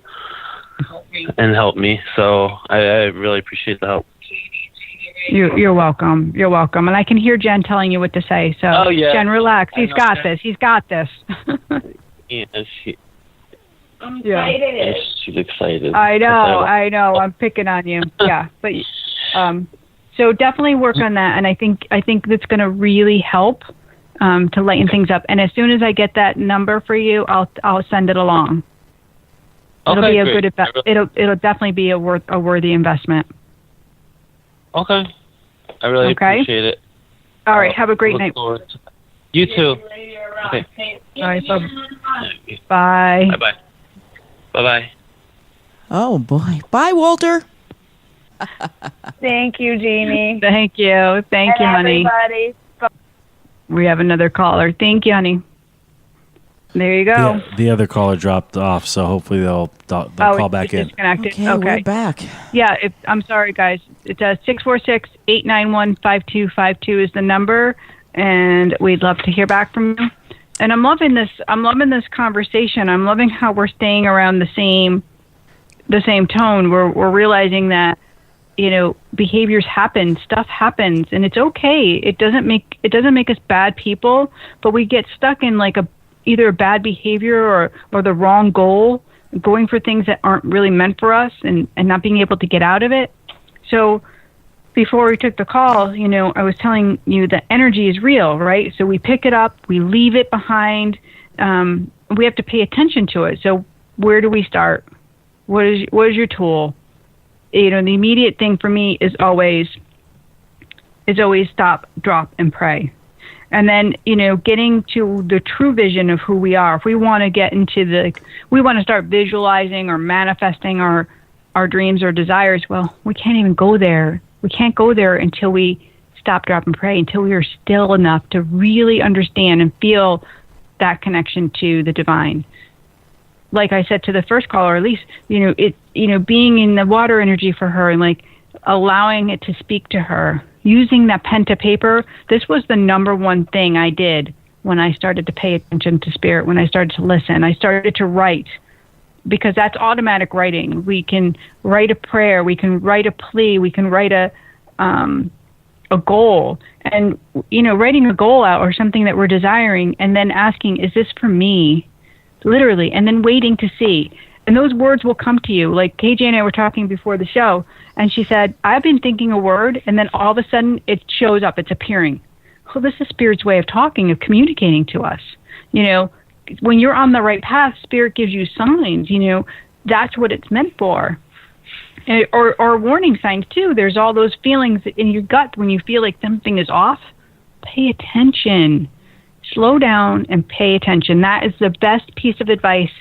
F: helped me. So I really appreciate the help.
A: You're welcome. You're welcome. And I can hear Jen telling you what to say. So, Jen, relax. He's got this. He's got this.
F: She's excited.
A: I know. I'm picking on you. Yeah, but so definitely work on that, and I think that's going to really help to lighten things up. And as soon as I get that number for you, I'll send it along. It'll be a good it'll definitely be a worthy investment.
F: Okay. I really appreciate it.
A: All right. Have a great night.
F: You too.
A: Okay. All right. Bye.
F: Bye-bye. Bye-bye.
B: Oh, boy. Bye, Walter.
G: Thank you, Jeannie.
A: Thank you. Thank you, honey.
G: Everybody.
A: We have another caller. Thank you, honey. There you go.
C: The other caller dropped off, so hopefully they'll call back in.
A: Disconnected.
B: Okay, we're back.
A: Yeah, I'm sorry, guys. It's 646-891-5252 is the number, and we'd love to hear back from you. And I'm loving this conversation. I'm loving how we're staying around the same tone. We're realizing that, behaviors happen, stuff happens, and it's okay. It doesn't make us bad people, but we get stuck in like either a bad behavior or the wrong goal, going for things that aren't really meant for us, and not being able to get out of it. So before we took the call, I was telling you that energy is real, right? So we pick it up, we leave it behind. We have to pay attention to it. So where do we start? What is your tool? The immediate thing for me is always stop, drop, and pray. And then, getting to the true vision of who we are. If we want to get into we want to start visualizing or manifesting our dreams or desires, well, we can't even go there. We can't go there until we stop, drop, and pray, until we are still enough to really understand and feel that connection to the divine. Like I said to the first caller, Elise, being in the water energy for her and like allowing it to speak to her, using that pen to paper. This was the number one thing I did when I started to pay attention to spirit, when I started to listen. I started to write, because that's automatic writing. We can write a prayer, we can write a plea, we can write a goal. And, writing a goal out or something that we're desiring and then asking, is this for me? Literally, and then waiting to see. And those words will come to you. Like KJ and I were talking before the show, and she said, I've been thinking a word, and then all of a sudden it shows up, it's appearing. Well, this is Spirit's way of talking, of communicating to us. When you're on the right path, Spirit gives you signs, that's what it's meant for. Or warning signs, too. There's all those feelings in your gut when you feel like something is off. Pay attention. Slow down and pay attention. That is the best piece of advice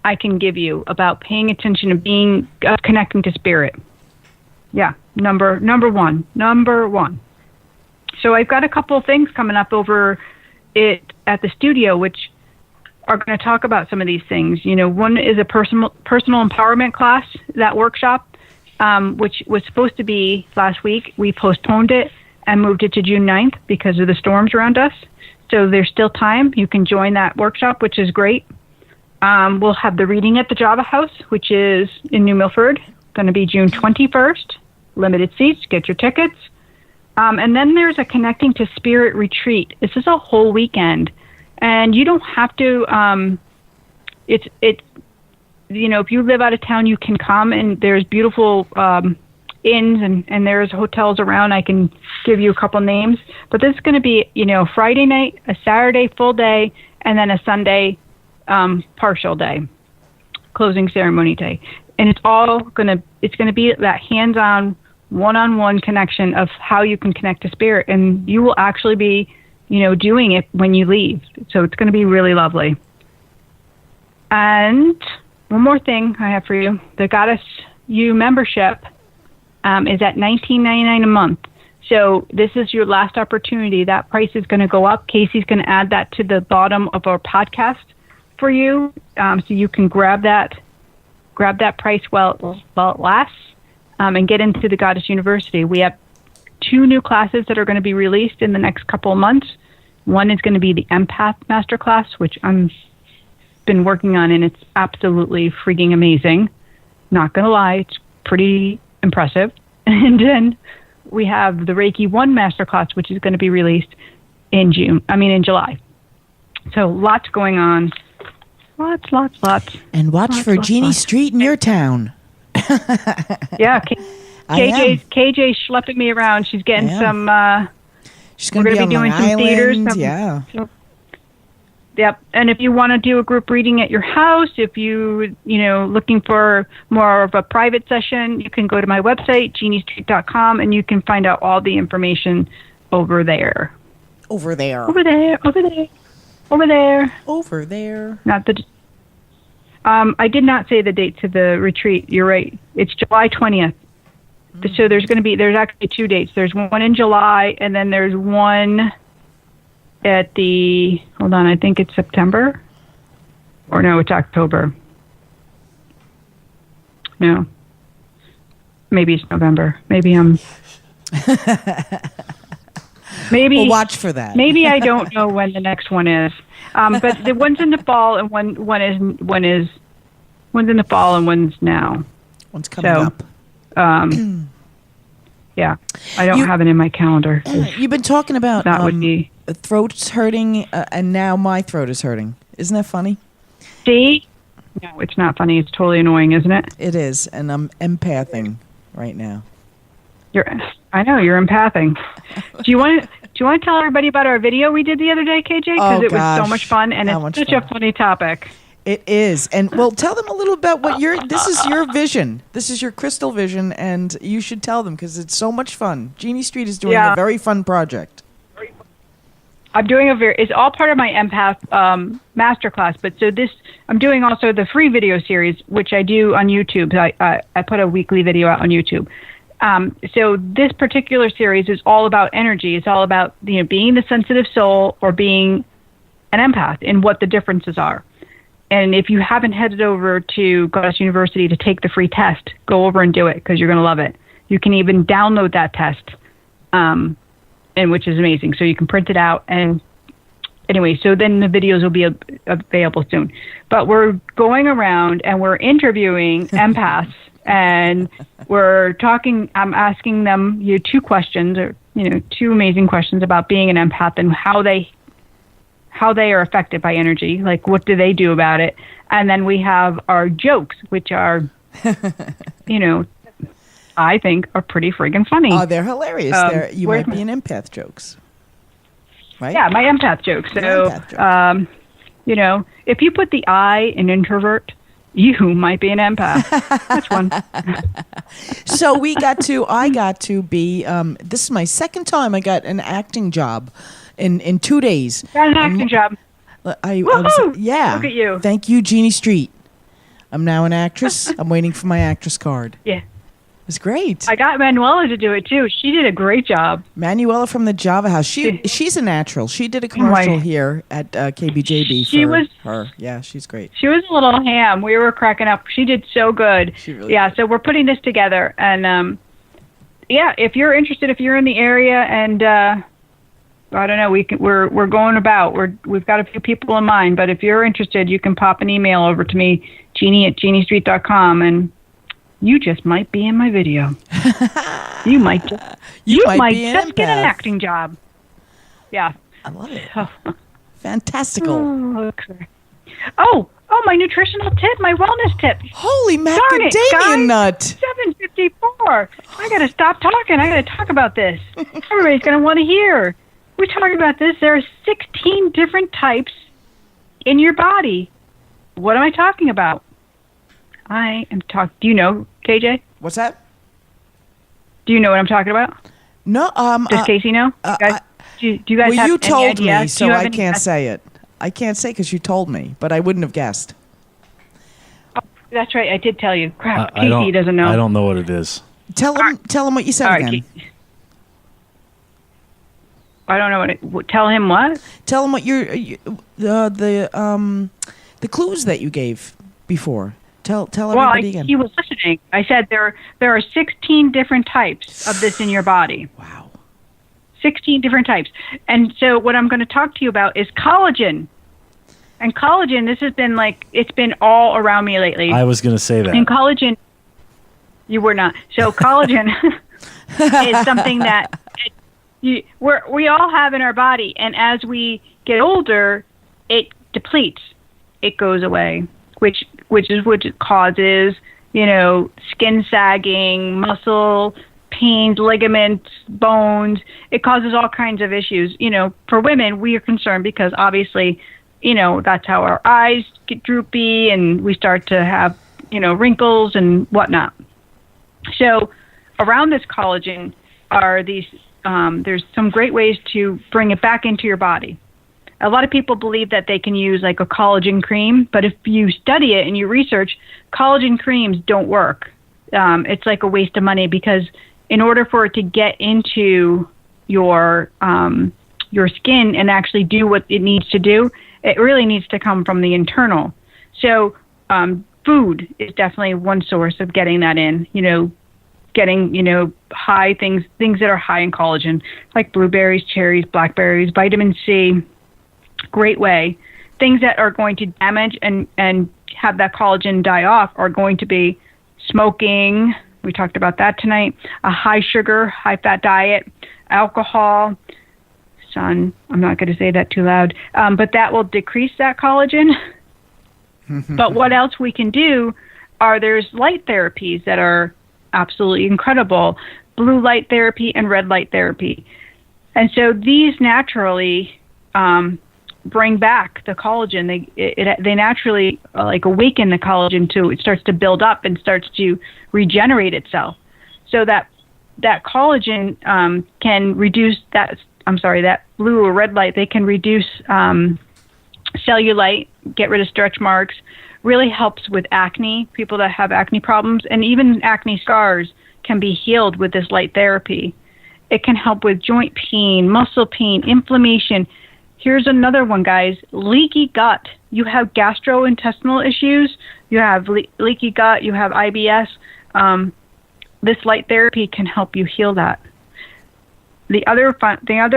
A: I can give you about paying attention and being connecting to Spirit. Yeah, number one. So I've got a couple of things coming up over it at the studio, which are going to talk about some of these things. One is a personal empowerment class, that workshop, which was supposed to be last week. We postponed it and moved it to June 9th because of the storms around us. So there's still time. You can join that workshop, which is great. We'll have the reading at the Java House, which is in New Milford, going to be June 21st. Limited seats. Get your tickets. And then there's a Connecting to Spirit retreat. This is a whole weekend. And you don't have to, if you live out of town, you can come, and there's beautiful inns and there's hotels around. I can give you a couple names. But this is going to be, Friday night, a Saturday full day, and then a Sunday partial day, closing ceremony day. And it's going to be that hands-on, one-on-one connection of how you can connect to Spirit. And you will actually be doing it when you leave. So it's going to be really lovely. And one more thing I have for you. The Goddess U membership is at $19.99 a month. So this is your last opportunity. That price is going to go up. Casey's going to add that to the bottom of our podcast for you, so you can grab that price while it lasts, and get into the Goddess University. We have 2 new classes that are going to be released in the next couple of months. One is going to be the Empath Masterclass, which I'm been working on, and it's absolutely freaking amazing. Not going to lie, it's pretty impressive. And then we have the Reiki 1 Masterclass, which is going to be released in July. So lots going on. Lots.
B: And watch for Jeannie Street in your town.
A: Yeah, KJ's schlepping me around. She's getting some.
B: She's going to be doing some theaters. Yeah.
A: Yep. And if you want to do a group reading at your house, if you looking for more of a private session, you can go to my website, jeanniestreet.com, and you can find out all the information over there.
B: Over there.
A: Not the. I did not say the date to the retreat. You're right. It's July 20th. Mm-hmm. So there's actually 2 dates. There's one in July, and then there's one at I think it's September. Or no, it's October. No. Maybe it's November. Maybe I'm...
B: We'll watch for that.
A: Maybe I don't know when the next one is. But the one's in the fall, and one's in the fall, and one's now.
B: One's coming up.
A: Yeah, I don't have it in my calendar.
B: You've been talking about
A: that would be
B: throat's hurting, and now my throat is hurting. Isn't that funny?
A: See? No, it's not funny. It's totally annoying, isn't it?
B: It is, and I'm empathing right now.
A: I know you're empathing. Do you want to tell everybody about our video we did the other day, KJ? Because it was so much fun, and it's such a funny topic.
B: It is. And well, tell them a little about this is your vision. This is your crystal vision, and you should tell them because it's so much fun. Jeannie Street is doing a very fun project.
A: I'm doing it's all part of my empath masterclass, but I'm doing also the free video series, which I do on YouTube. I put a weekly video out on YouTube. So this particular series is all about energy. It's all about being the sensitive soul or being an empath and what the differences are. And if you haven't headed over to Goddess University to take the free test, go over and do it because you're going to love it. You can even download that test, and which is amazing. So you can print it out. And anyway, so then the videos will be available soon. But we're going around and we're interviewing empaths, and we're talking. I'm asking them two questions, or two amazing questions about being an empath and how they are affected by energy, like what do they do about it. And then we have our jokes, which are, I think are pretty friggin' funny.
B: Oh, they're hilarious. You might be an empath jokes, right?
A: Yeah, my empath jokes. So, if you put the I in introvert, you might be an empath. That's one.
B: So I got to be, this is my second time I got an acting job. In 2 days.
A: Got an acting job.
B: Yeah.
A: Look at you.
B: Thank you, Jeannie Street. I'm now an actress. I'm waiting for my actress card.
A: Yeah.
B: It's great.
A: I got Manuela to do it, too. She did a great job.
B: Manuela from the Java House. She's a natural. She did a commercial here at KBJB for her. Yeah, she's great.
A: She was a little ham. We were cracking up. She did so good.
B: She really did.
A: So we're putting this together. And, if you're interested, if you're in the area and... I don't know. We're going about. We've got a few people in mind, but if you're interested, you can pop an email over to me, Jeannie@JeannieStreet.com, and you just might be in my video. You might just get an acting job. Yeah,
B: I love it. Fantastical.
A: Oh, my nutritional tip, my wellness tip.
B: Holy macadamia nut!
A: 7:54. I gotta stop talking. I gotta talk about this. Everybody's gonna want to hear. We're talking about this. There are 16 different types in your body. What am I talking about? Do you know, KJ?
B: What's that?
A: Do you know what I'm talking about?
B: No.
A: Does Casey know? Do you guys have
B: you
A: any
B: told
A: idea?
B: me, so I can't say it. I can't say because you told me, but I wouldn't have guessed.
A: Oh, that's right. I did tell you. Crap, Casey doesn't know.
C: I don't know what it is.
B: Tell him what you said again.
A: I don't know tell him what?
B: Tell him what the clues that you gave before. Tell everybody again.
A: He was listening. I said there are 16 different types of this in your body.
B: Wow.
A: 16 different types. And so what I'm going to talk to you about is collagen. And collagen, this has been it's been all around me lately.
C: I was going to say that.
A: And collagen, you were not. So collagen is something that we all have in our body, and as we get older, it depletes. It goes away, which causes skin sagging, muscle pains, ligaments, bones. It causes all kinds of issues. For women, we are concerned because obviously, that's how our eyes get droopy, and we start to have wrinkles and whatnot. So around this collagen are these. There's some great ways to bring it back into your body. A lot of people believe that they can use a collagen cream, but if you study it and you research, collagen creams don't work. It's like a waste of money because in order for it to get into your skin and actually do what it needs to do, it really needs to come from the internal. So food is definitely one source of getting that in. Getting, high things that are high in collagen, like blueberries, cherries, blackberries, vitamin C, great way. Things that are going to damage and have that collagen die off are going to be smoking. We talked about that tonight. A high sugar, high fat diet, alcohol. I'm not going to say that too loud, but that will decrease that collagen. But what else we can do there's light therapies that are absolutely incredible, blue light therapy and red light therapy. And so these naturally bring back the collagen. They naturally awaken the collagen too. It starts to build up and starts to regenerate itself. So that collagen can reduce that blue or red light. They can reduce cellulite, get rid of stretch marks, really helps with acne, people that have acne problems, and even acne scars can be healed with this light therapy. It can help with joint pain, muscle pain, inflammation. here's another one, guys. Leaky gut. You have gastrointestinal issues. You have leaky gut. You have IBS. This light therapy can help you heal that. The other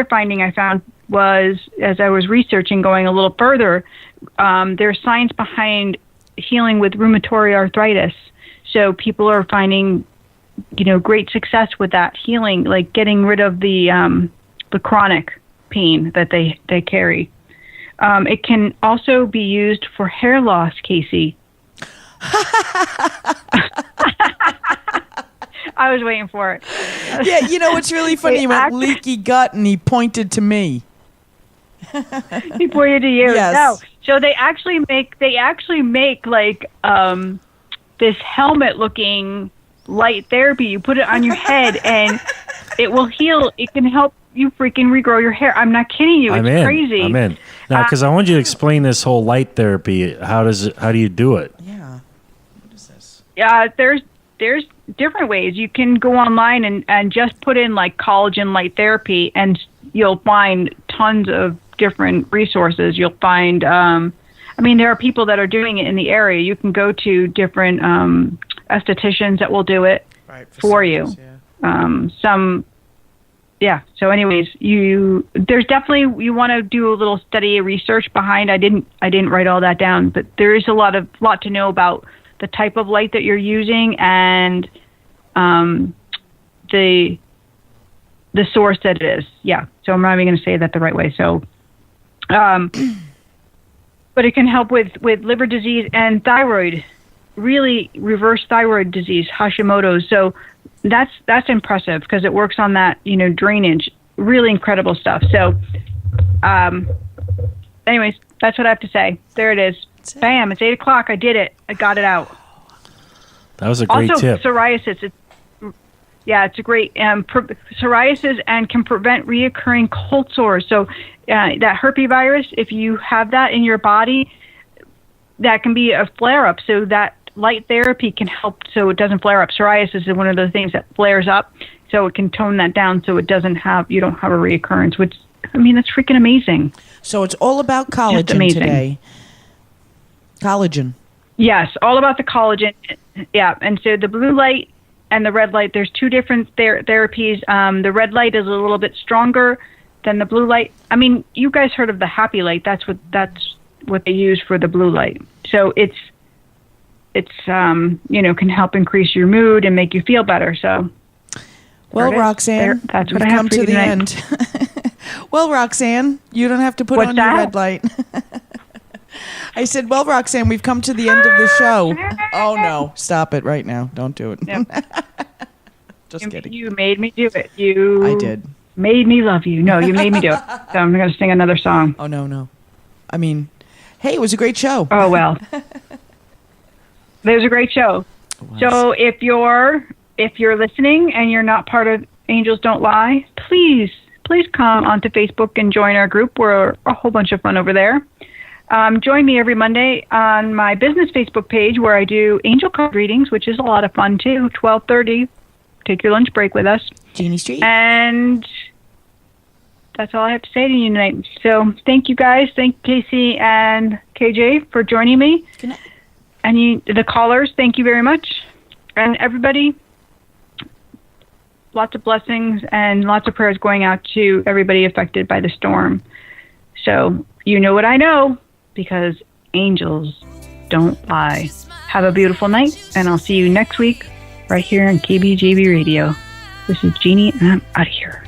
A: finding I found was, as I was researching, going a little further, there's science behind healing with rheumatoid arthritis. So people are finding, great success with that healing, like getting rid of the chronic pain that they carry. It can also be used for hair loss, Casey. I was waiting for it.
B: Yeah, it's really funny. He went leaky gut, and he pointed to me.
A: He pointed to you.
B: Yes.
A: No. So they actually make like this helmet-looking light therapy. You put it on your head, and it will heal. It can help you freaking regrow your hair. I'm not kidding you. It's crazy.
C: I'm in. Now, because I want you to explain this whole light therapy. How do you do it?
B: Yeah. What is this?
A: Yeah, there's different ways. You can go online and just put in like collagen light therapy, and you'll find tons of different resources. You'll find, there are people that are doing it in the area. You can go to different estheticians that will do it for you. Yeah. So anyways, there's definitely, you want to do a little study of research behind. I didn't write all that down, but there is a lot to know about the type of light that you're using and the source that it is. Yeah. So I'm not even going to say that the right way. So, but it can help with liver disease and thyroid, really reverse thyroid disease, Hashimoto's. So that's impressive because it works on that, drainage. Really incredible stuff. So, anyways, that's what I have to say. There it is. Bam! It's 8:00. I did it. I got it out.
C: That was a great tip.
A: Also, psoriasis. It's a great psoriasis and can prevent reoccurring cold sores. So that herpes virus, if you have that in your body, that can be a flare-up. So that light therapy can help so it doesn't flare up. Psoriasis is one of the things that flares up, so it can tone that down so you don't have a reoccurrence, which, that's freaking amazing.
B: So it's all about collagen today. Collagen.
A: Yes, all about the collagen. Yeah, and so the blue light and the red light, there's two different therapies. The red light is a little bit stronger than the blue light. You guys heard of the happy light. That's what they use for the blue light. So it's can help increase your mood and make you feel better. So,
B: well, Roxanne,
A: that's what
B: we've
A: I have
B: come
A: for
B: to
A: you
B: the
A: tonight.
B: end. Well, Roxanne, you don't have to put on your red light. I said, well, Roxanne, we've come to the end of the show. Oh, no. Stop it right now. Don't do it. Yep. Just kidding.
A: You made me do it.
B: I did.
A: Made me love you. No, you made me do it. So I'm going to sing another song.
B: Oh, no. Hey, it was a great show.
A: Oh, well. It was a great show. So if you're listening and you're not part of Angels Don't Lie, please come onto Facebook and join our group. We're a whole bunch of fun over there. Join me every Monday on my business Facebook page where I do angel card readings, which is a lot of fun too. 12:30. Take your lunch break with us.
B: Jeannie Street. And
A: that's all I have to say to you tonight. So thank you guys. Thank Casey and KJ for joining me.
B: Good night.
A: And the callers, thank you very much. And everybody, lots of blessings and lots of prayers going out to everybody affected by the storm. So you know what I know, because angels don't lie. Have a beautiful night, and I'll see you next week right here on KBJB Radio. This is Jeannie, and I'm out of here.